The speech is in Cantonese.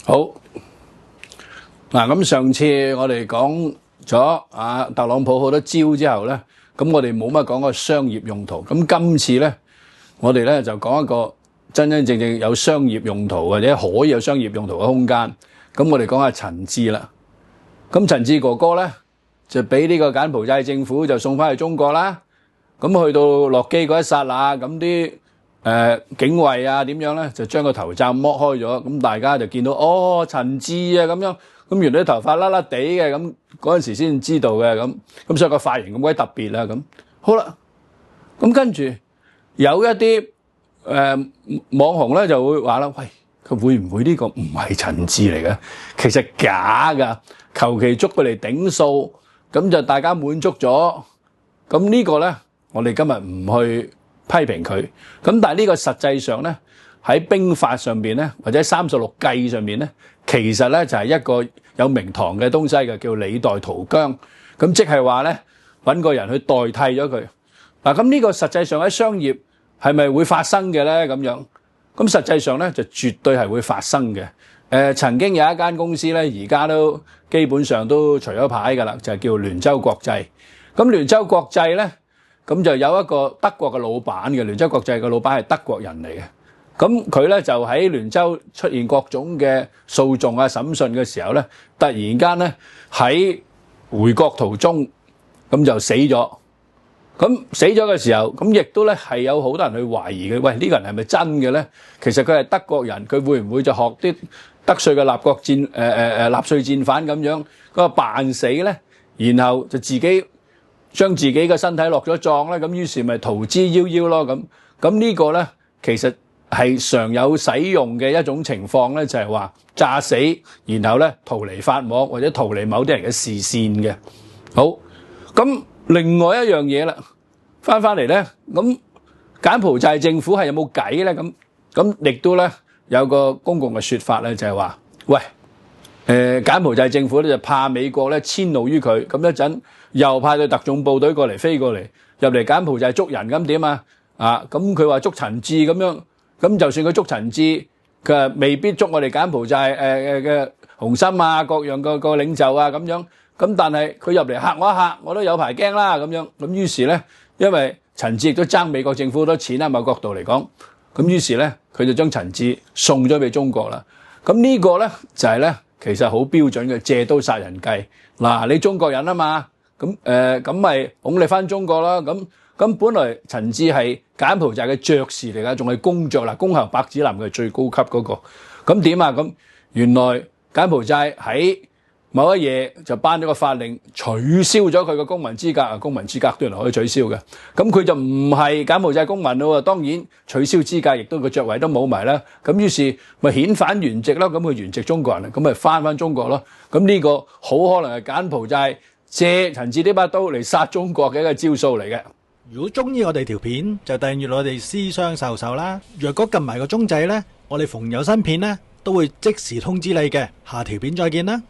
好嗱，咁上次我哋講咗特朗普好多招之後咧，咁我哋冇乜講個商業用途。咁今次咧，我哋咧就講一個真真正正有商業用途或者可以有商業用途嘅空間。咁我哋講下陳志啦。咁陳志哥哥咧就俾呢個柬埔寨政府就送翻去中國啦。咁去到落機嗰一剎那，咁啲警衛啊點樣咧，就將個頭罩剝開咗，咁大家就見到陳志啊咁樣，咁原來啲頭髮甩甩地嘅，咁嗰陣時先知道嘅，咁所以個髮型咁鬼特別啦，咁好啦，咁跟住有一啲網紅咧就會話啦，喂，佢會唔會呢個唔係陳志嚟嘅？其實假噶，求其捉佢嚟頂數，咁就大家滿足咗，咁呢個咧我哋今日唔去批評佢，咁但係呢個實際上咧喺兵法上邊咧，或者36計上面咧，其實咧就係一個有名堂嘅東西嘅，叫李代桃僵。咁即係話咧揾個人去代替咗佢。嗱，咁呢個實際上喺商業係咪會發生嘅咧？咁樣，咁實際上咧就絕對係會發生嘅。曾經有一間公司咧，而家都基本上都除咗牌㗎啦，就係叫聯洲國際。咁聯洲國際咧，咁就有一個德國嘅老闆嘅，聯洲國際嘅老闆係德國人嚟嘅。咁佢咧就喺聯洲出現各種嘅訴訟啊、審訊嘅時候咧，突然間咧喺回國途中咁就死咗。咁死咗嘅時候，咁亦都咧係有好多人去懷疑佢，喂，呢個人係咪真嘅咧？其實佢係德國人，佢會唔會就學啲德粹嘅納粹戰犯咁樣嗰個扮死咧？然後就自己將自己嘅身體落咗葬咧，咁於是咪逃之夭夭咯。咁呢個咧其實係常有使用嘅一種情況咧，就係話詐死，然後咧逃離法網或者逃離某啲人嘅視線嘅。好，咁另外一樣嘢啦，翻嚟咧，咁柬埔寨政府係有冇計咧？咁亦都咧有個公共嘅説法咧，就係話，喂，柬埔寨政府咧就怕美國咧遷怒於佢，咁一陣又派對特種部隊飛過嚟入嚟柬埔寨捉人，咁點啊？咁佢話捉陳志咁樣，咁就算佢捉陳志，佢話未必捉我哋柬埔寨嘅紅心啊，各樣個領袖啊咁樣。咁但係佢入嚟嚇我一嚇，我都有排驚啦咁樣。咁於是咧，因為陳志亦都爭美國政府好多錢啦，某角度嚟講，咁於是咧佢就將陳志送咗俾中國啦。咁呢個咧就係咧其實好標準嘅借刀殺人計。嗱，你中國人啊嘛，咁咪拱你翻中國啦。咁本來陳志係柬埔寨嘅爵士嚟㗎，仲係公爵啦，公侯伯子男嘅最高級嗰個。咁點啊？咁原來柬埔寨喺某一夜就頒咗個法令，取消咗佢嘅公民資格。公民資格都原來可以取消嘅。咁佢就唔係柬埔寨公民咯。當然取消資格，亦都個爵位都冇埋啦。咁於是咪遣返原籍咯。咁佢原籍中國人，咁咪翻中國咯。咁呢個好可能係柬埔寨借陳志呢把刀嚟殺中國嘅一個招數嚟嘅。如果中意我哋條片，就訂閱我哋私相授受啦。若果撳埋個鐘仔呢，我哋逢有新片呢，都會即時通知你嘅。下條片再見啦。